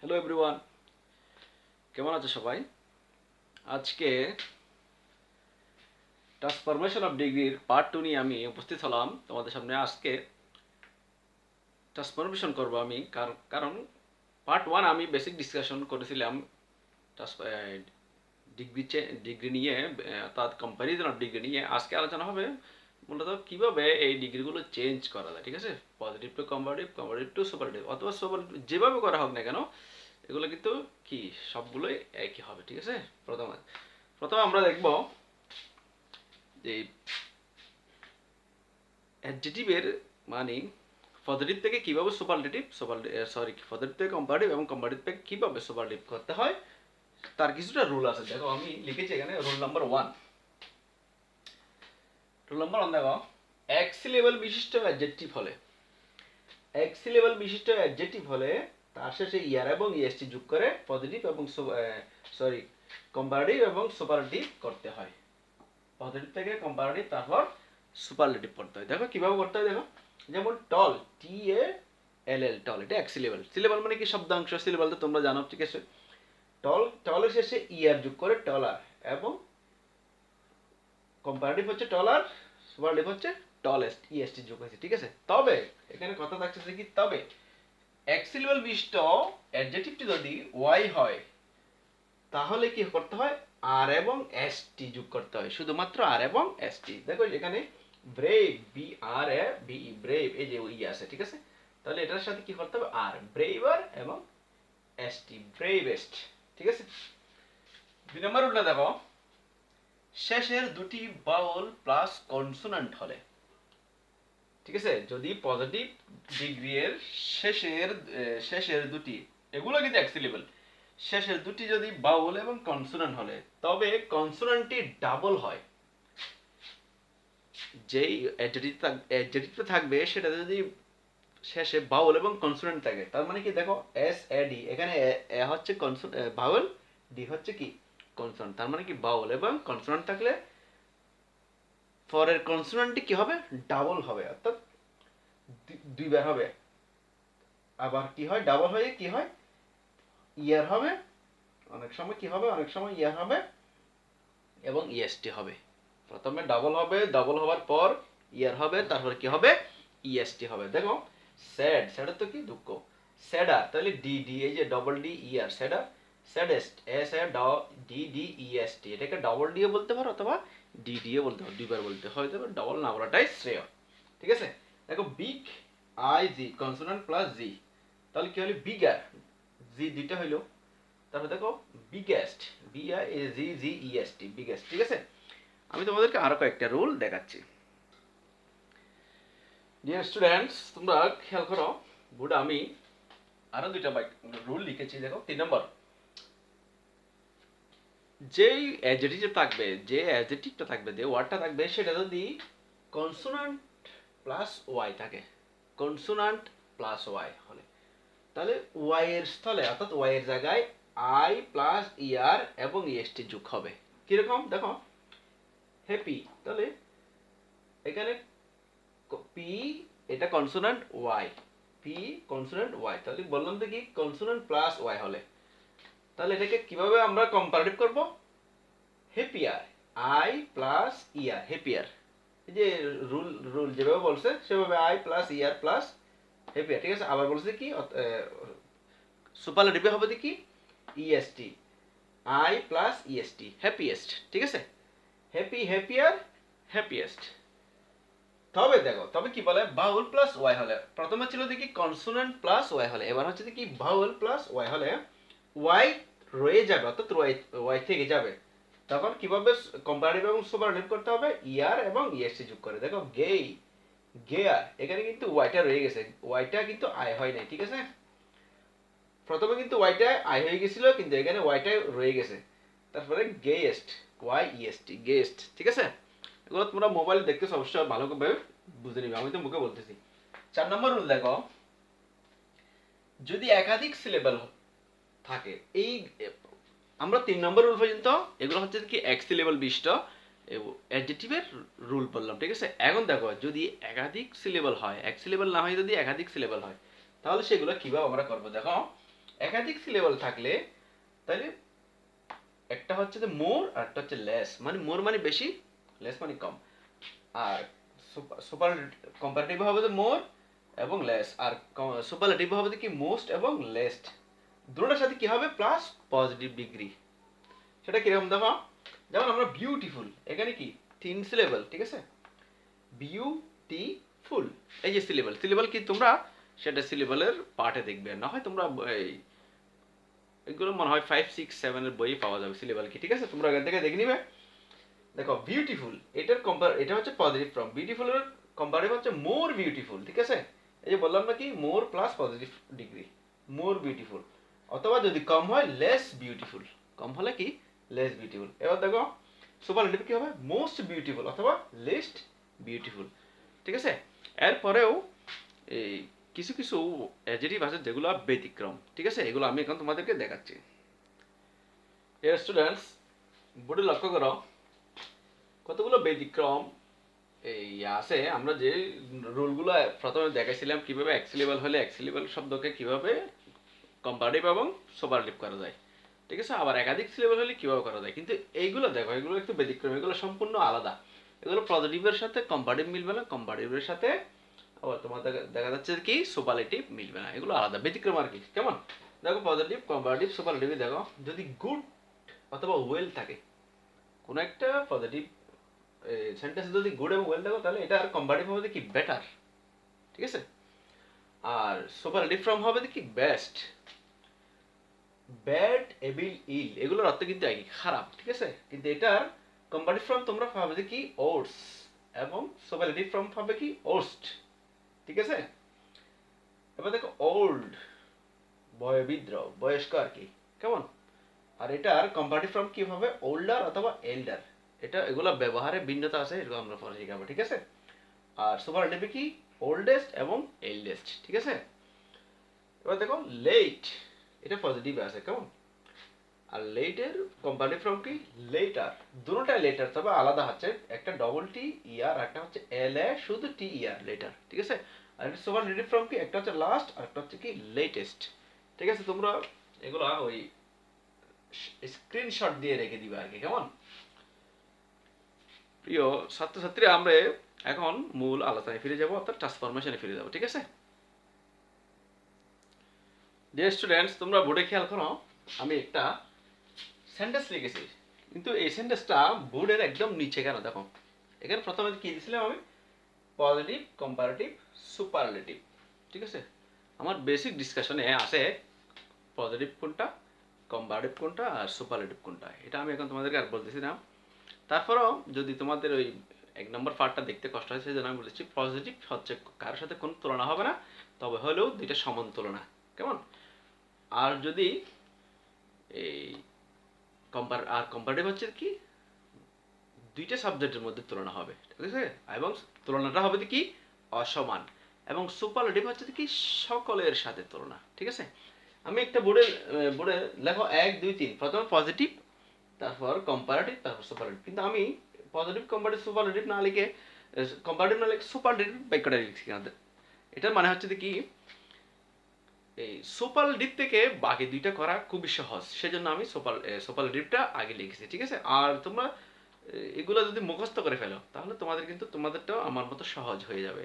Hello everyone, কেমন আছো সবাই? আজকে ট্রান্সফরমেশন অফ ডিগ্রির পার্ট 2 নিয়ে আমি উপস্থিত হলাম তোমাদের সামনে। আজকে ট্রান্সফরমেশন করব আমি, কারণ পার্ট 1 আমি বেসিক ডিসকাশন করেছিলাম ডিগ্রি ডিগ্রি নিয়ে, অর্থাৎ কম্প্যারিজন অফ ডিগ্রি নিয়ে। আজকে আলোচনা হবে মূলত কিভাবে এই ডিগ্রিগুলো চেঞ্জ করা যায়। ঠিক আছে, positive to comparative, comparative two superlative, অথবা সুপারলেটিভ, যেভাবে করা হোক না কেন এগুলো কিন্তু কি সবগুলোই একই হবে। ঠিক আছে, প্রথমে আমরা দেখব যে অ্যাডজেটিভের মানে পজিটিভ থেকে কিভাবে সুপারলেটিভ, পজিটিভ থেকে কম্পারেটিভ এবং কম্পারেটিভ থেকে কিভাবে সুপারলেটিভ করতে হয় তার কিছুটা রুল আছে। দেখো আমি লিখেছি এখানে রুল নাম্বার 1। রুল নাম্বার 1 দেখো, এক সিলেবল বিশিষ্ট অ্যাডজেক্টিভ হলে তার শেষে ইয়ার এবং ইএসটি যোগ করে পজিটিভ এবং কম্পারেটিভ এবং সুপারলেটিভ করতে হয়। পজিটিভ থেকে কম্পারেটিভ, তারপর সুপারলেটিভ করতে হয়। দেখো কিভাবে করতে হয়, দেখো যেমন টল, TALL, টল, এটা এক সিলেবল। সিলেবল মানে কি শব্দাংশ, সিলেবল তো তোমরা জানো। ঠিক আছে, টলের শেষে ইয়ার যোগ করে টলার, এবং কম্পারেটিভ হচ্ছে টলার, সুপারলেটিভ হচ্ছে টলেস্ট, ইএসটি যোগ হয়েছে। ঠিক আছে, তবে এখানে কথা থাকছে কি, তবে এক সিলেবল বিশিষ্ট অ্যাডজেক্টিভটি যদি ওয়াই হয় তাহলে কি করতে হয়, আর এবং এসটি যোগ করতে হয়, শুধুমাত্র আর এবং এসটি। দেখো এখানে ব্রেভ, BRAVE, ব্রেভ, এই যে ই আছে। ঠিক আছে, তাহলে এটার সাথে কি করতে হবে, আর, ব্রেভার এবং এসটি, ব্রেভেস্ট। ঠিক আছে, 2 নম্বর উল্টা দেখো, শেষের দুটি বাউল প্লাস কনসোনান্ট হলে। ঠিক আছে, যদি পজিটিভ ডিগ্রি এর শেষের দুটি, এগুলো কিন্তু এক সিলেবল, শেষের দুটি যদি বাউল এবং কনসোনান্ট হলে, তবে কনসোনান্টটি ডাবল হয়। যেই অ্যাডজেক্টিভটা থাকবে সেটা যদি শেষে বাউল এবং কনসোনান্ট থাকে, তার মানে কি দেখো SAD, এখানে এ হচ্ছে বাউল, ডি হচ্ছে কি কনসোনান্ট। তার মানে কি বাউল এবং কনসোনান্ট থাকলে পরের কনসোনান্টটি কি হবে, ডাবল হবে, অর্থাৎ দুইবার হবে। আবার কি হয়, ডাবল হয়ে কি হয়, ইয়ার হবে, অনেক সময় কি হবে, অনেক সময় ইয়ার হবে এবং ইএসটি হবে। প্রথমে ডাবল হবে, ডাবল হওয়ার পর ইয়ার হবে, তারপর কি হবে, ইএসটি হবে। দেখো স্যাড, স্যাডের তো কি দুঃখ, স্যাডার, তাহলে ডি, এই যে ডবল ডি ইয়ার, স্যাডার, স্যাডেস্ট, SADDEST, এটাকে ডবল ডিও বলতে পারো অথবা ডিও বলতে পারো, দুইবার বলতে হয়, তবে ডবল না বলাটাই শ্রেয়। ঠিক আছে, দেখো বিগ, IG, কনসোনান্ট প্লাস জি, তাহলে কি হলো, বিগার, জি দুইটা হইলো। তারপর দেখো বিগেস্ট, BIGGEST, বিগেস্ট। ঠিক আছে, আমি তোমাদেরকে আরো কয়েকটা রুল দেখাচ্ছি। ডিয়ার স্টুডেন্টস, তোমরা খেয়াল করো, বোর্ডে আমি আরো দুইটা রুল লিখেছি। দেখো 3 নম্বর, যেই অ্যাডজেক্টিভটা থাকবে, যে ওয়ার্ডটা থাকবে, সেটা যদি কনসোনান্ট প্লাস ওয়াই থাকে, কনসোনান্ট প্লাস ওয়াই হলে, তাহলে ওয়াই এর স্থলে, অর্থাৎ ওয়াই এর জায়গায় আই প্লাস ইয়ার এবং ইএসটি যোগ হবে। কিরকম দেখো, হ্যাপি, তাহলে এখানে পি, এটা consonant Y, P consonant Y, তাহলে বললাম তো কি কনসোনান্ট প্লাস ওয়াই হলে, তাহলে এটাকে কিভাবে আমরা কম্পারেটিভ করব, happier, I plus ier, happier, এই যে রুল রুল যেভাবে বলছে সেভাবে I plus ier plus happier. ঠিক আছে, আবার বলছে কি সুপারলেটিভে হবে কি EST, I plus EST, happiest. ঠিক আছে, হ্যাপি, হ্যাপিয়ার, হ্যাপিয়েস্ট। তবে দেখো, তবে কি বলে, বাউল প্লাস ওয়াই হলে, প্রথমে ছিল দেখি কনসোনেন্ট প্লাস ওয়াই হলে, এবার হচ্ছে কি বাউল প্লাস ওয়াই হলে ওয়াই রয়ে যাবে, অর্থাৎ ওয়াই থেকে যাবে, তখন কিভাবে কম্পারেটিভ এবং সুপারলেটিভ করতে হবে, ইয়ার এবং ইএসটি যোগ করে। দেখো গেয়ার, এখানে কিন্তু ওয়াইটা রয়ে গেছে, ওয়াইটা কিন্তু আই হয় নাই। ঠিক আছে, প্রথমে কিন্তু ওয়াইটা আই হয়ে গেছিল, কিন্তু এখানে ওয়াইটা রয়ে গেছে। তারপরে গেয়েস্ট, YEST, গেস্ট। ঠিক আছে, এগুলো তোমরা মোবাইল দেখতেছো, অবশ্যই ভালো করে বুঝে নিবে, আমি তো মুখে বলতেছি। 4 নম্বর রুল দেখো, যদি একাধিক সিলেবল থাকে, এই আমরা 3 নম্বর রুল পর্যন্ত এগুলো হচ্ছে কি এক সিলেবল বিশিষ্ট অ্যাডজেক্টিভের রুল বললাম। ঠিক আছে, এখন দেখো যদি একাধিক সিলেবল হয়, এক সিলেবল না হয়, যদি একাধিক সিলেবল হয়, তাহলে সেগুলো কিভাবে আমরা করবো। দেখো একাধিক সিলেবল থাকলে তাহলে একটা হচ্ছে যে মোর আর একটা হচ্ছে লেস, মানে মোর মানে বেশি, লেস মানে কম। আর সুপার কম্পারেটিভ হবে যে মোর এবং লেস, আর সুপারলেটিভ হবে যে কি মোস্ট এবং লেস্ট। দুটোটার সাথে কি হবে প্লাস পজিটিভ ডিগ্রি। সেটা কিরকম দেখো, যেমন আমরা বিউটিফুল, এখানে কি 3 সিলেবল, ঠিক আছে, বিউটিফুল, এই যে সিলেবল, সিলেবল কি তোমরা সেটা সিলেবলের পার্টে দেখবে, না হয় তোমরা এই এগুলো মনে হয় 5, 6, 7 এর বই পাওয়া যাবে সিলেবল কি, ঠিক আছে, তোমরা এখান থেকে দেখে নিবে। দেখো বিউটিফুল, এটা হচ্ছে পজিটিভ ফর্ম, বিউটিফুলের কম্পারেটিভ হচ্ছে মোর বিউটিফুল, ঠিক আছে। এই যে বললাম না কি more plus positive degree, more beautiful. অথবা যদি কম হয় লেস বিউটিফুল, কম হলে কি লেস বিউটিফুল। এবার দেখো সুপারলেটিভ কি হবে মোস্ট বিউটিফুল অথবা লিস্ট বিউটিফুল, ঠিক আছে। এরপরেও এই কিছু কিছু অ্যাডজেক্টিভ আছে যেগুলো ব্যতিক্রম, ঠিক আছে, এগুলো আমি এখন তোমাদেরকে দেখাচ্ছি। স্টুডেন্টস বোর্ডে লক্ষ্য করো কতগুলো ব্যতিক্রম এই আছে। আমরা যে রুলগুলো প্রথমে দেখাইছিলাম কিভাবে এক্সিলেবল হলে এক্সিলেবল শব্দকে কিভাবে কম্পারেটিভ এবং সুপারলেটিভ করা যায়, ঠিক আছে, আবার একাধিক সিলেবল হলে কিভাবে করা যায়। কিন্তু এইগুলো দেখো, এগুলো একটু ব্যতিক্রম, এগুলো সম্পূর্ণ আলাদা। এগুলো পজিটিভের সাথে কম্পারেটিভ মিলবে না, কম্পারেটিভের সাথে আবার তোমার দেখা যাচ্ছে কি সুপারলেটিভ মিলবে না, এগুলো আলাদা ব্যতিক্রম আর কি। কেমন দেখো পজিটিভ কম্পারেটিভ সুপারলেটিভ দেখো, যদি গুড অথবা ওয়েল থাকে, কোনো একটা পজিটিভ সেন্টেন্স যদি গুড এবং ওয়েল দেখো, তাহলে এটা আর কম্পারেটিভ হবে কি বেটার, ঠিক আছে। আর সুপারলেটিভ ফর্ম হবে কি বেস্ট, ব্যাড, এভিল, ইল, এগুলোর অর্থ কিন্তু একই, খারাপ, ঠিক আছে। কিন্তু এটার কম্পারেটিভ ফর্ম তোমরা পাবে যে কি ওর্স, এবং সুপারলেটিভ ফর্ম পাবে কি ওর্স্ট, ঠিক আছে। এবার দেখো ওল্ড, বয়োবৃদ্ধ, বয়স্ক আর কি, কেমন। আর এটার কম্পারেটিভ ফর্ম কি হবে ওল্ডার অথবা এল্ডার। এটা এগুলো ব্যবহারে ভিন্নতা আছে, এগুলো আমরা পরে শিখাবো, ঠিক আছে। আর সুপারলেটিভ কি ওল্ডেস্ট এবং এল্ডেস্ট, ঠিক আছে। এবার দেখো লেট, এটা পজিটিভ আছে, কেমন। আর লেটের কম্পারেটিভ ফর্ম কি লেটার, দুটোটাই লেটার, তবে আলাদা হচ্ছে, একটা ডবল টি ইয়ার, একটা হচ্ছে এল এ শুধু টি ইয়ার, লেটার, ঠিক আছে। আর একটা সুপারলেটিভ ফর্ম কি একটা হচ্ছে লাস্ট আর একটা হচ্ছে কি লেটেস্ট, ঠিক আছে। তোমরা এগুলা ওই স্ক্রিনশট দিয়ে রেখে দিবে আর কি, কেমন। প্রিয় ছাত্রছাত্রীরা, আমরা এখন মূল আলোচনায় ফিরে যাব, অর্থাৎ ট্রান্সফরমেশনে ফিরে যাব, ঠিক আছে। ডিয়ার স্টুডেন্টস, তোমরা বোর্ডে খেয়াল করো, আমি একটা সেন্টেন্স লিখেছি, কিন্তু এই সেন্টেন্সটা বোর্ডের একদম নিচে কেন দেখো, এখানে প্রথমে কি দিয়েছিলাম আমি পজিটিভ কম্পারেটিভ সুপারলেটিভ, ঠিক আছে। আমার বেসিক ডিসকাশনে আছে পজিটিভ কোনটা, কম্পারেটিভ কোনটা আর সুপারলেটিভ কোনটা, এটা আমি এখন তোমাদেরকে আর বলতেছি না। তারপরেও যদি তোমাদের ওই 1 নম্বর পার্টটা দেখতে কষ্ট হয়, সেই জন্য আমি বলেছি পজিটিভ হচ্ছে কারোর সাথে কোনো তুলনা হবে না, তবে হলেও দুইটা সমান তুলনা, কেমন। আর যদি এই কম্পারেটিভ হচ্ছে কি দুইটা সাবজেক্টের মধ্যে তুলনা হবে, ঠিক আছে, এবং তুলনাটা হবে কি অসমান। এবং সুপারলেটিভ হচ্ছে কি সকলের সাথে তুলনা, ঠিক আছে। আমি একটা বোর্ডে লেখো 1, 2, 3, প্রথমে পজিটিভ, তারপর কম্পারেটিভ, তারপর সুপারলেটিভ। কিন্তু আমি পজিটিভ কম্পারেটিভ সুপারলেটিভ না লিখে কম্পারেটিভ না লিখে সুপারলেটিভ বাক্যটা লিখছি। এটার মানে হচ্ছে কি এই সুপারলেটিভ থেকে বাকি দুইটা করা খুবই সহজ, সেজন্য আমি সুপারলেটিভটা আগে লিখেছি, ঠিক আছে। আর তোমরা এগুলো যদি মুখস্থ করে ফেলো, তাহলে তোমাদের কিন্তু তোমাদেরটাও আমার মতো সহজ হয়ে যাবে।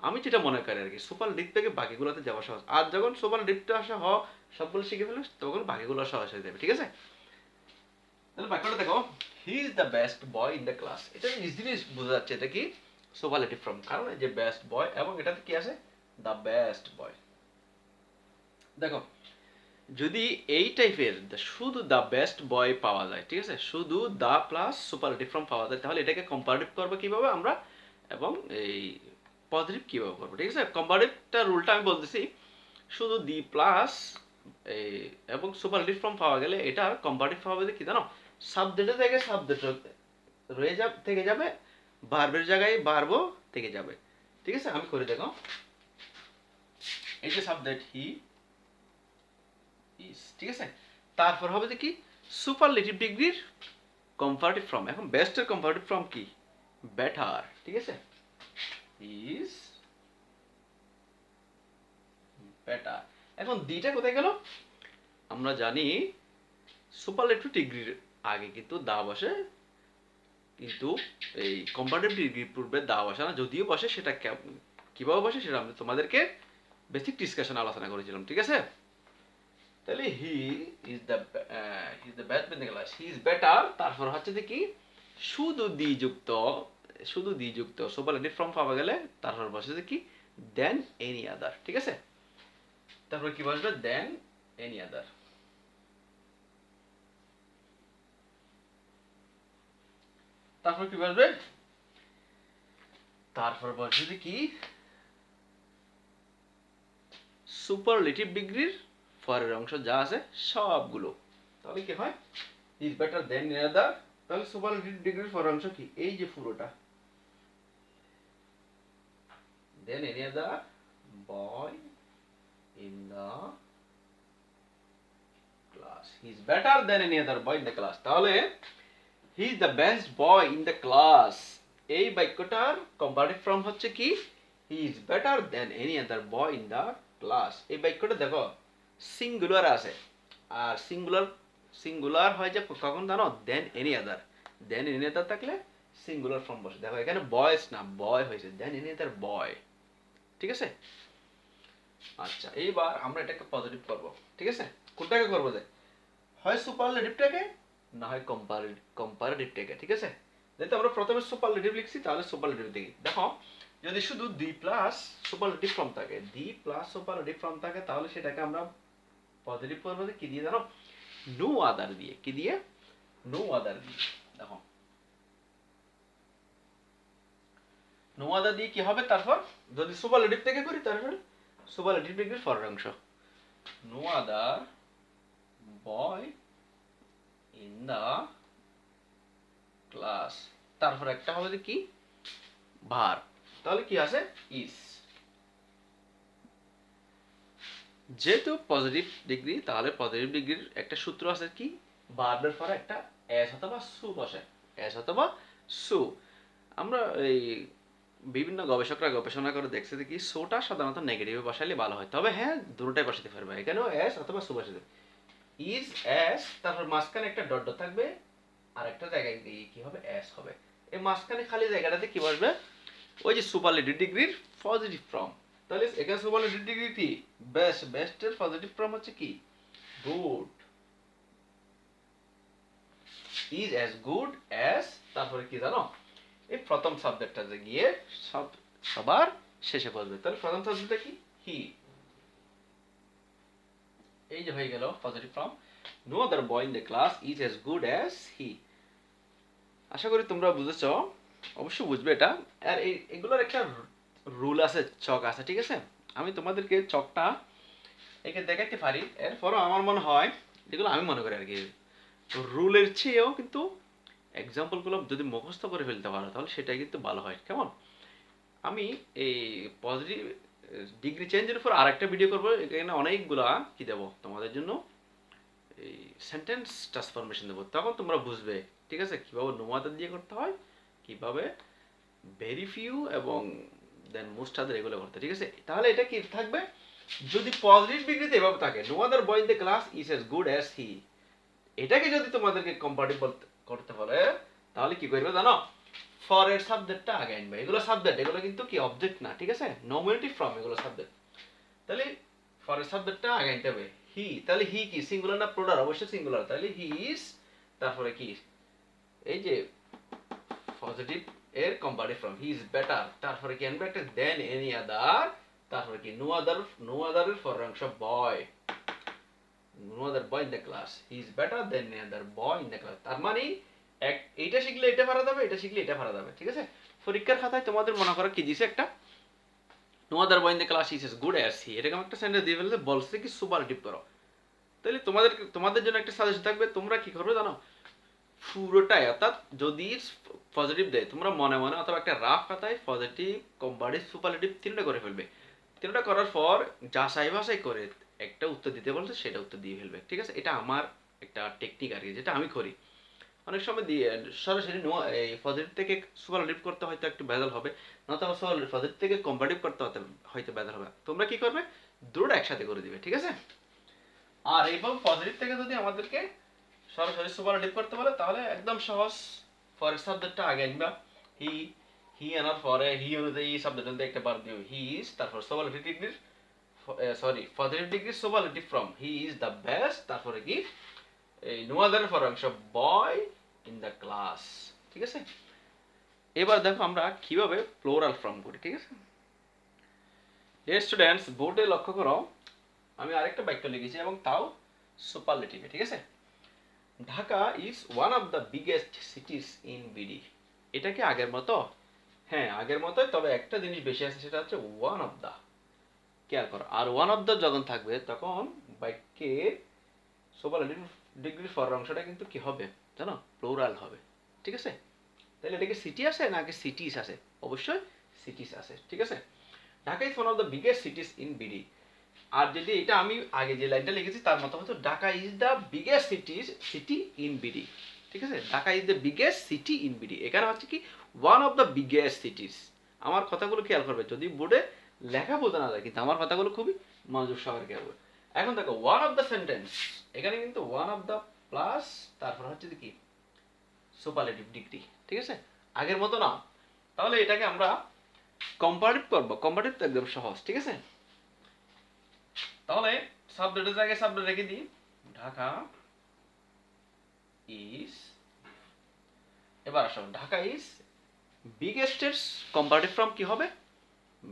আমি যেটা মনে করি আর কি, সুপারলেটিভ থেকে বাকিগুলোতে যাওয়া সহজ। আর যখন সুপারলেটিভটা আসা সবগুলো শিখে ফেলো, তখন বাকিগুলো সহজ হয়ে যাবে, ঠিক আছে। তাহলে বাক্যটা দেখো, he is the best boy in the class, এটা ইজিলি বোঝা যাচ্ছে এটা কি সুপারলেটিভ ফর্ম, কারণ এই যে বেস্ট বয় এবং এটাতে কি আছে দ্য বেস্ট বয়। দেখো যদি এই টাইপের শুধু দ্য বেস্ট বয় পাওয়া যায়, ঠিক আছে, শুধু দ্য প্লাস সুপারলেটিভ ফর্ম পাওয়া যায়, তাহলে এটাকে কম্পারেটিভ করবো কিভাবে আমরা, এবং এই পজিটিভ কিভাবে করবো, ঠিক আছে। কম্পারেটিভটা রুলটা আমি বলতেছি, শুধু দি প্লাস এই এবং সুপারলেটিভ ফর্ম পাওয়া গেলে এটা কম্পারেটিভ হবে কি জানো, সাবজেক্টের জায়গায় সাবজেক্ট থেকে যাবে, ভার্বের জায়গায় ভার্বও থেকে যাবে, ঠিক আছে। আমি করে দেখো, এই যে সাবজেক্ট হি ইজ, ঠিক আছে, তারপর হবে যে কি সুপারলেটিভ ডিগ্রির কম্পারেটিভ ফর্ম। এখন বেস্টের কম্পারেটিভ ফর্ম কি বেটার, ঠিক আছে, ইজ বেটার। এখন দিটা কোথায় গেল, আমরা জানি সুপারলেটিভ ডিগ্রির আগে কিন্তু দা বসে, কিন্তু এই কম্পারেটিভ ডিগ্রির পূর্বে দা বসে না, যদিও বসে সেটা কিভাবে বসে সেটা আমি তোমাদেরকে বেসিক ডিসকাশন আলোচনা করেছিলাম, ঠিক আছে? তাহলে he is the best in the class, he is better, তারপর হচ্ছে যে কি শুধু দ্বিযুক্ত সুপারলেটিভ ফর্ম পাওয়া গেলে তারপর বসে যে কি দেন এনি আদার, ঠিক আছে? তারপর কি বসবে দেন এনি আদার। তারপর কি বসবে, তারপর বসবে যে কি সুপারলেটিভ ডিগ্রির পরের অংশ যা আছে সবগুলো। তাহলে কি হয় is better than any other. তাহলে সুপারলেটিভ ডিগ্রির পরের অংশ কি এই যে পুরোটা, than any other boy in the class, he is better than any other boy in the class। তাহলে he is the best boy in the class, এই বাক্যটার কম্পারেটিভ ফর্ম হচ্ছে কি he is better than any other boy in the class। এই বাক্যটা দেখো singular আছে, আর singular হয় যে কখন জানো than any other, than any other থাকলে সিঙ্গুলার ফর্ম বসে। দেখো এখানে বয়েস না বয় হয়েছে, দেন এনি আদার বয়, ঠিক আছে? আচ্ছা এইবার আমরা এটাকে পজিটিভ করব, ঠিক আছে? কোনটাকে করবো যে হয় সুপারলেটিভটাকে না হয় কম্পারেটিভটাকে, ঠিক আছে? যেহেতু আমরা প্রথমে সুপারলেটিভ লিখছি তাহলে সুপারলেটিভ দেখি। দেখো যদি শুধু দি প্লাস সুপারলেটিভ ফর্ম থাকে, দি প্লাস সুপারলেটিভ ফর্ম থাকে, তাহলে সেটাকে আমরা পজিটিভ করবো যে কি দিয়ে জানো, নো আদার দিয়ে। কি দিয়ে? নো আদার দিয়ে। দেখো নো আদার দিয়ে কি হবে, তারপর যদি সুপারলেটিভ থেকে করি তারপর সুপারলেটিভ ডিগ্রির পরের অংশ no other boy in the class, তারপর একটা হবে যে কি ভার, তাহলে কি আছে is। যেহেতু পজিটিভ ডিগ্রি তাহলে পজিটিভ ডিগ্রির একটা সূত্র আছে কি ভার্বের পরে একটা এস অথবা সু বসে, এস অথবা সু। আমরা এই বিভিন্ন গবেষকরা গবেষণা করে দেখছে যে কি সোটা সাধারণত নেগেটিভে বসাইলে ভালো হয়, তবে হ্যাঁ দুটোটাই বসাতে পারবে, এখানেও এস অথবা সু বসাতে। ইজ এস, তারপর মাঝখানে একটা ডট ডট থাকবে আর একটা জায়গায় দিয়ে কি হবে এস হবে। এই মাঝখানে খালি জায়গাটাতে কি বসবে ওই যে সুপারলেটিভ ডিগ্রির পজিটিভ ফর্ম। তাহলে এখানে সুপারলেটিভ ডিগ্রি কি বেস্ট, বেস্টের পজিটিভ ফর্ম হচ্ছে কি good, is as good as, তারপরে কি জানো এই প্রথম সাবজেক্টটা যে গিয়ে সবার শেষে বসবে। তাহলে প্রথম সাবজেক্টটা কি হি, এই যে হয়ে গেল positive form. No other boy in the class is as good as he. আশা করি তোমরা বুঝেছো, অবশ্যই বুঝবে এটা। আর এগুলোর একটা রুল আছে, চক আছে, ঠিক আছে? আমি তোমাদেরকে চকটা একে দেখাতে পারি, এরপরও আমার মনে হয় যেগুলো আমি মনে করি আর কি রুলের চেয়েও কিন্তু এক্সাম্পলগুলো যদি মুখস্থ করে ফেলতে পারো তাহলে সেটাই কিন্তু ভালো হয়। কেমন? আমি এই পজিটিভ ডিগ্রি চেঞ্জের উপর আরেকটা ভিডিও করবো, এখানে অনেকগুলা কি দেবো তোমাদের জন্য এই সেন্টেন্স ট্রান্সফরমেশন দেবো, তখন তোমরা বুঝবে, ঠিক আছে, কিভাবে নোমাদার দিয়ে করতে হয়, কিভাবে ভেরি ফিউ এবং দেন মোস্ট আদার এগুলো করতে, ঠিক আছে? তাহলে এটা কি থাকবে যদি পজিটিভ ডিগ্রিতে এভাবে থাকে no other boy in the class is as good as he, এটাকে যদি তোমাদেরকে কম্পারেটিভ করতে বলে তাহলে কি করবে জানো, ফর এর সাবজেক্টটা আগে আনবে। এগুলো সাবজেক্ট, এগুলো কিন্তু কি অবজেক্ট না, ঠিক আছে? নমিনেটিভ ফর্ম, এগুলো সাবজেক্ট। তাহলে ফর এর সাবজেক্টটা আগে আনতে হবে হি। তাহলে হি কি সিঙ্গুলার না প্লুরাল? অবশ্যই সিঙ্গুলার। তাহলে হি ইজ, তারপরে কি এই যে পজিটিভ এর comparative form he is better, তারপরে কি আনবে একটা দেন এনি আদার, তারপরে কি নো আদার এর পরের অংশ বয়, no other boy in the class, he is better than any other boy in the class। তার মানে এইটা শিখলে এটা পারা যাবে, এটা শিখলে এটা পারা যাবে, ঠিক আছে? পরীক্ষার খাতায় তোমাদের মনে করো কি দিছে একটা no other boy in the class is as good as he, এরকম একটা সেন্টেন্স দিয়ে ফেললে বলছে কি সুপারলেটিভ করো। তাহলে তোমাদের জন্য একটা সাজেশন থাকবে, তোমরা কি করবে জানো, পুরোটাই অর্থাৎ যদি পজিটিভ দেয় তোমরা মনে মনে অথবা একটা রাফ খাতায় পজিটিভ কম্পারেটিভ সুপারলেটিভ তিনটা করে ফেলবে। তিনটা করার পর যাচাই বাছাই করে একটা উত্তর দিতে বলছে সেটা উত্তর দিয়ে ফেলবে, ঠিক আছে? এটা আমার একটা টেকনিক আর কি, যেটা আমি করি। অনেক সময় দিয়ে সরাসরি এই পজিটিভ থেকে সুপারলেটিভ করতে হয়তো একটু ভেজাল হবে, নয়তো পজিটিভ থেকে কম্পারেটিভ করতে হয়তো ভেজাল হবে। তোমরা কি করবে দুটো একসাথে করে দিবে, ঠিক আছে? আর এইভাবে পজিটিভ থেকে যদি আমাদেরকে সরাসরি সুপারলেটিভ করতে বলে তাহলে একদম সহজ। ফর সাবজেক্টটা আগে আনবা, হি হি আনার পরে হি অনুযায়ী এই সাবজেক্ট অনুযায়ী একটা বার দিও, হি ইজ, তারপর সুপারলেটিভ ডিগ্রির পজিটিভ ডিগ্রির superlative form he is the best, তারপরে কি এই নো আদারের পর অংশ বয় ইন দ্য ক্লাস। ঠিক আছে, এবার দেখো আমরা কিভাবে প্লোরাল ফর্ম করি। ঠিক আছে, ডিয়ার স্টুডেন্টস, বোর্ডে লক্ষ্য করো আমি আরেকটা বাক্য লিখেছি এবং তাও সুপারলেটিভে। ঠিক আছে, Dhaka is one of the biggest cities in BD. এটা কি আগের মতো? হ্যাঁ আগের মতোই, তবে একটা জিনিস বেশি আছে, সেটা হচ্ছে ওয়ান অফ দ্য। খেয়াল করো, আর ওয়ান অফ দ্য যখন থাকবে তখন বাক্যের সুপারলেটিভ ডিগ্রির ফর অংশটা কিন্তু কি হবে জানো? প্লোরাল হবে। ঠিক আছে, তাহলে এটা কি সিটি আছে নাকি সিটিস আছে? অবশ্যই সিটিস আছে। ঠিক আছে, Dhaka is one of the biggest cities in BD. আর যদি এটা আমি আগে যে লাইনটা লিখেছি তার মতো হতো Dhaka is the biggest city in BD. ঠিক আছে, Dhaka is the biggest city in BD, এখানে হচ্ছে কি ওয়ান অফ দ্য বিগেস্ট সিটিজ। আমার কথাগুলো খেয়াল করবে, যদি বোর্ডে লেখা বোঝা না যায় কিন্তু আমার কথাগুলো খুবই মনোযোগ সহকারে খেয়াল করবে। এখন দেখো ওয়ান অফ দ্য সেন্টেন্স, এখানে কিন্তু ওয়ান অফ দ্য প্লাস তারপর হচ্ছে কি সুপারলেটিভ ডিগ্রি। ঠিক আছে, আগের মতো না। তাহলে এটাকে আমরা কম্পারেটিভ করব। কম্পারেটিভ তো একদম সহজ। ঠিক আছে, তাহলে সাবজেক্টের জায়গায় সাবজেক্ট রেখে দিই, ঢাকা ইজ, এবার আসো ঢাকা ইজ বিগেস্টের কম্পারেটিভ ফর্ম কি হবে?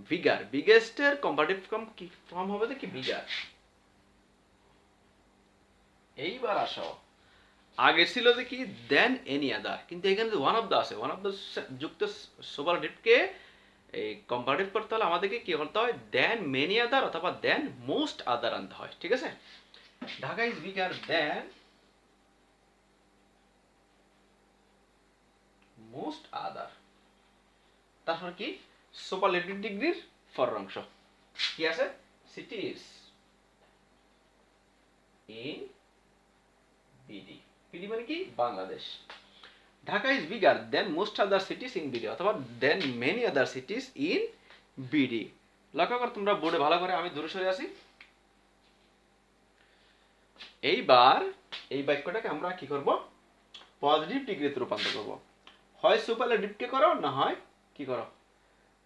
বিগার। বিগেস্টের কম্পারেটিভ ফর্ম কি ফর্ম হবে? কি বিগার। এইবার আসো, আগে ছিল যে কি দেন এনি আদার, কিন্তু এখানে ওয়ান অফ দ্য আছে, ওয়ান অফ দ্য যুক্ত সুপারলেটিভকে এই কম্পারেটিভ করতে হলে আমাদেরকে কি করতে হয়? দেন মেনি আদার অথবা দেন মোস্ট আদার আনতে হয়। ঠিক আছে, Dhaka is bigger than most আদার, তারপর কি সুপারলেটিভ ডিগ্রির ফর অংশ কি আছে? সিটিজ ইন বিডি। বিডি মানে কি? Bangladesh. Dhaka is bigger than most other cities in BD অথবা than many other cities in BD. লক্ষ্য কর তোমরা বোর্ডে ভালো করে, আমি দূরে সরে আসি। এইবার এই বাক্যটাকে আমরা কি করব? পজিটিভ ডিগ্রিতে রূপান্তর করব। হয় সুপারলেটিভকে করো, না হয় কি করো?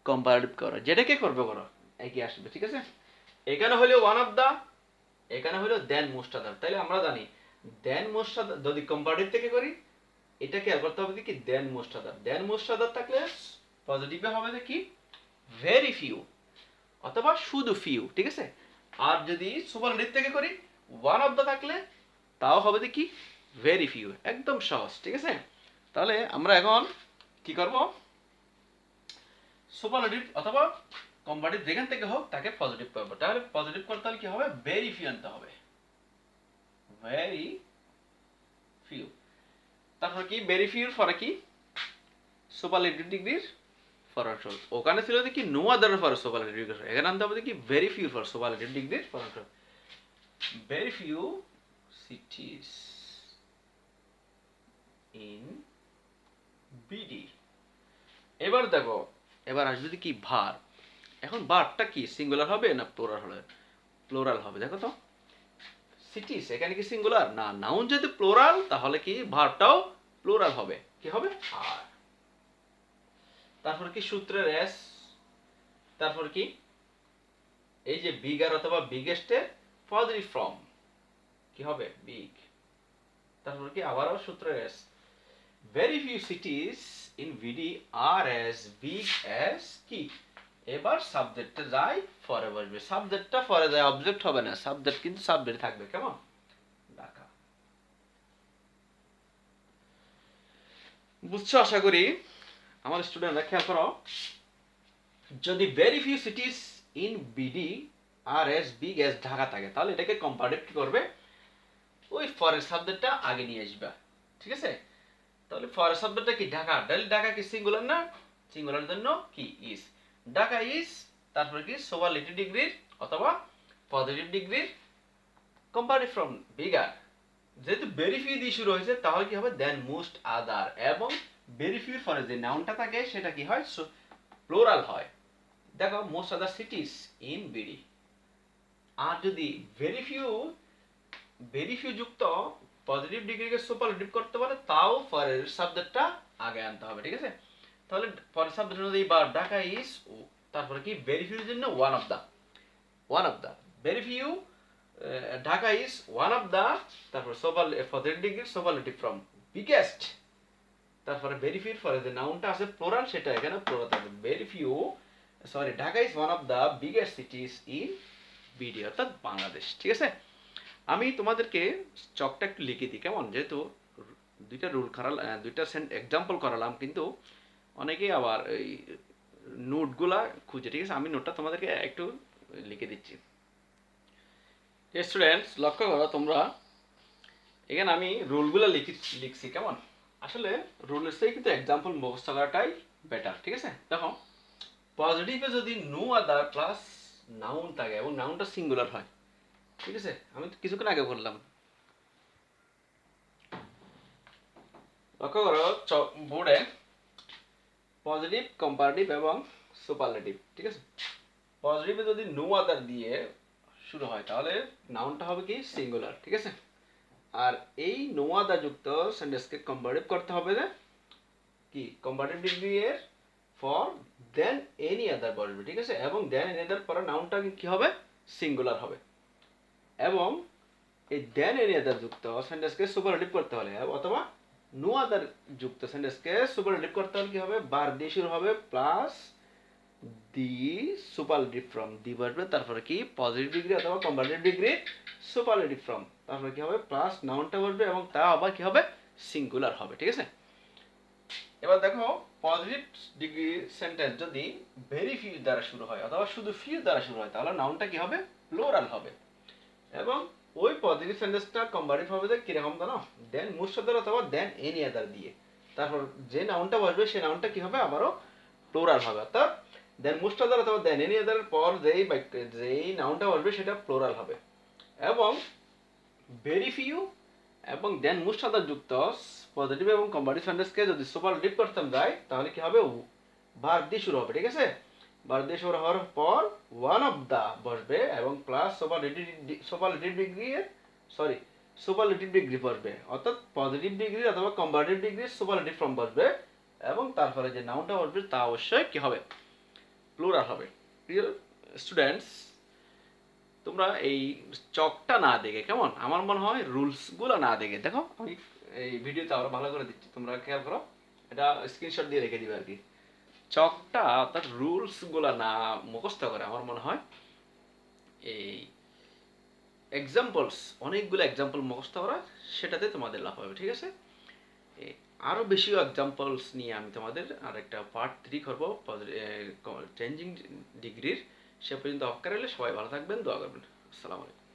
কম্পারেটিভ করো, যেটাকে করবে করো, একই আসবে। ঠিক আছে, এখানে হলো ওয়ান অফ দা, এখানে হলো দেন মোস্ট আদার। তাহলে আমরা জানি দেন মোস্ট আদার যদি কম্পারেটিভ থেকে করি, এটা খেয়াল করতে হবে কি দেন মোস্ট আদার। দেন মোস্ট আদার থাকলে পজিটিভে হবে কি ভেরি ফিউ অথবা শুধু ফিউ। ঠিক আছে, আর যদি সুপারলেটিভ থেকে করি ওয়ান অফ দা থাকলে তাও হবে কি ভেরি ফিউ। একদম সহজ। ঠিক আছে, তাহলে আমরা এখন কি করব? সুপারলেটিভ অথবা কম্পারেটিভ যেখান থেকে হোক তাকে পজিটিভ করব। তাহলে পজিটিভ করতে হলে কি হবে? ভেরি ফিউ আনতে হবে, ভেরি ফিউ। তারপর কি ভেরি ফিউর পরে কি সুপারলেটিভ ডিগ্রির ফর অংশ। ওখানে ছিল কি no other for superlative degree, এখানে আনতে হবে কি ভেরি ফিউ ফর সুপারলেটিভ ডিগ্রির ফর অংশ। Very few cities in BD. এবার দেখো, এবার আসবে কি ভার। এখন ভারটা কি সিঙ্গুলার হবে না প্লুরাল হবে? প্লুরাল হবে। দেখো তো সিটিজ এখানে কি সিঙ্গুলার না, নাউন যদি প্লুরাল তাহলে কি ভার্বটাও প্লুরাল হবে। কি হবে? আর। তারপর কি সূত্রের এস, তারপর কি এই যে বিগার অথবা বিগেস্টের পজিটিভ ফর্ম কি হবে? বিগ। তারপর কি আবারও সূত্রের as, very few cities in BD are as big as কি। এবার সাবজেক্টে যায় ফরে বসবে, সাবজেক্টটা ফরে যায়, অবজেক্ট হবে না, সাবজেক্ট কিন্তু সাবজেক্ট থাকবে। কেমন? ঢাকা। বুঝছো আশা করি আমার স্টুডেন্টরা। খেয়াল করো, যদি very few cities in BD are as big as Dhaka থাকে তাহলে এটাকে কম্পারেটিভ কি করবে? ওই ফরের সাবজেক্টটা আগে নিয়ে আসবে। ঠিক আছে, তাহলে ফরের সাবজেক্টটা কি ঢাকা। ঢাকা কি সিঙ্গুলার না? সিঙ্গুলার জন্য কি ইজ। ঢাকা ইজ, তারপরে কি সুপারলেটিভ ডিগ্রির অথবা পজিটিভ ডিগ্রির কম্পারেটিভ ফ্রম বিগার। যেহেতু ভেরি ফিউ দিয়ে শুরু হয়েছে তাহলে কি হবে? দেন মোস্ট আদার। এবং ভেরি ফিউর পরে যে নাউনটা থাকে সেটা কি হয়? প্লুরাল হয়। দেখো most other cities in BD. আর যদি ভেরি ফিউ ভেরি ফিউ যুক্ত পজিটিভ ডিগ্রিকে সুপারলেটিভ করতে পারে, তাও পরের সাবজেক্টটা আগে আনতে হবে, ঠিক আছে? তাহলে পরের সাবজেক্ট অনুযায়ী বা ঢাকা ইজ, তারপরে কি ভেরি ফিউর জন্য one of the very few, Dhaka is one of the, তারপর positive degree superlative from biggest, তারপরে ভেরি ফিউর পরে যে নাউনটা আছে প্লোরাল, সেটা এখানে প্লোরাল থাকবে। Very few, sorry, Dhaka is one of the biggest cities in BD, অর্থাৎ বাংলাদেশ, ঠিক আছে? আমি তোমাদেরকে চকটা একটু লিখে দিই, কেমন? যেহেতু দুইটা এক্সাম্পল করালাম, কিন্তু অনেকেই আবার এই নোটগুলা খুঁজে, ঠিক আছে? আমি নোটটা তোমাদেরকে একটু লিখে দিচ্ছি। স্টুডেন্টস, লক্ষ্য করো তোমরা, এখানে আমি রুলগুলো লিখছি, কেমন? আসলে রুলের থেকে কিন্তু এক্সাম্পল মুখস্থ করাটাই বেটার, ঠিক আছে? দেখো, পজিটিভে যদি নো আদার প্লাস নাউন থাকে এবং নাউনটা সিঙ্গুলার হয়, ঠিক আছে? আমি তো কিছুক্ষণ আগে বললাম, লক্ষ্য করো বোর্ডে পজিটিভ, কম্পারেটিভ এবং সুপারলেটিভ, ঠিক আছে? পজিটিভে যদি নো আদার দিয়ে শুরু হয় তাহলে নাউনটা হবে কি সিঙ্গুলার, ঠিক আছে? আর এই নো আদার যুক্ত সেন্টেন্সকে কম্পারেটিভ করতে হবে যে কি কম্পারেটিভ ডিগ্রি এর ফর দেন এনি আদার বসবে, ঠিক আছে? এবং দেন এনি আদার পরে নাউনটা কি হবে সিঙ্গুলার হবে। এবং এই দেন এনি আদার যুক্ত সেন্টেন্সকে সুপারলেটিভ করতে হলে অথবা নো আদার যুক্ত সেন্টেন্সকে সুপারলেটিভ করতে হলে কি হবে, বার দিয়ে শুরু হবে প্লাস দি সুপারলেটিভ ফ্রম, দি বসবে, তারপরে কি পজিটিভ ডিগ্রি অথবা কম্পারেটিভ ডিগ্রি সুপারলেটিভ ফ্রম, তারপরে কি হবে প্লাস নাউনটা বসবে এবং তা আবার কি হবে সিঙ্গুলার হবে, ঠিক আছে? এবার দেখো, পজিটিভ ডিগ্রি সেন্টেন্স যদি ভেরি ফিউ দ্বারা শুরু হয় অথবা শুধু ফিউ দ্বারা শুরু হয় তাহলে নাউনটা কি হবে প্লুরাল হবে। এবং ওই পজিটিভ সেন্টেন্সটা কম্পারেটিভ হবে যে কিরকম জানো, দেন মোস্ট আদার অথবা দেন এনি আদার দিয়ে, তারপর যে নাউনটা বসবে সেই নাউনটা কি হবে আবারও প্লুরাল হবে, অর্থাৎ দেন মোস্ট আদার অথবা দেন এনি আদার পর যেই নাউনটা বসবে সেটা প্লুরাল হবে। এবং ভেরি ফিউ এবং দেন মোস্ট আদার যুক্ত পজিটিভ এবং কম্পারেটিভ সেন্টেন্সকে যদি সুপারলেটিভ করতে যাই তাহলে কি হবে ভার্ব দিয়ে শুরু হবে, ঠিক আছে? ভার্ব দিয়ে শুরু হওয়ার পর ওয়ান অফ দা বসবে এবং প্লাস সুপারলেটিভ ডিগ্রি বসবে, অর্থাৎ পজিটিভ ডিগ্রি অথবা কম্পারেটিভ ডিগ্রি সুপারলেটিভ ফর্ম বসবে এবং তারপরে যে নাউনটা বসবে তা অবশ্যই কি হবে প্লুরাল হবে। প্রিয় স্টুডেন্টস, তোমরা এই চকটা না দেখে, কেমন, আমার মনে হয় রুলসগুলো না দেখে, দেখো আমি এই ভিডিওতে আরো ভালো করে দিচ্ছি, তোমরা খেয়াল করো, এটা স্ক্রিনশট দিয়ে রেখে দিবে আর কি। চকটা অর্থাৎ রুলসগুলো না মুখস্থ করে আমার মনে হয় এই এক্সাম্পলস, অনেকগুলো এক্সাম্পল মুখস্থ করা, সেটাতে তোমাদের লাভ হবে, ঠিক আছে? আরও বেশি এক্সাম্পলস নিয়ে আমি তোমাদের আর একটা পার্ট 3 করবো চেঞ্জিং ডিগ্রির। সে পর্যন্ত অপেক্ষা রইলে সবাই ভালো থাকবেন, দোয়া করবেন। আসসালামু আলাইকুম।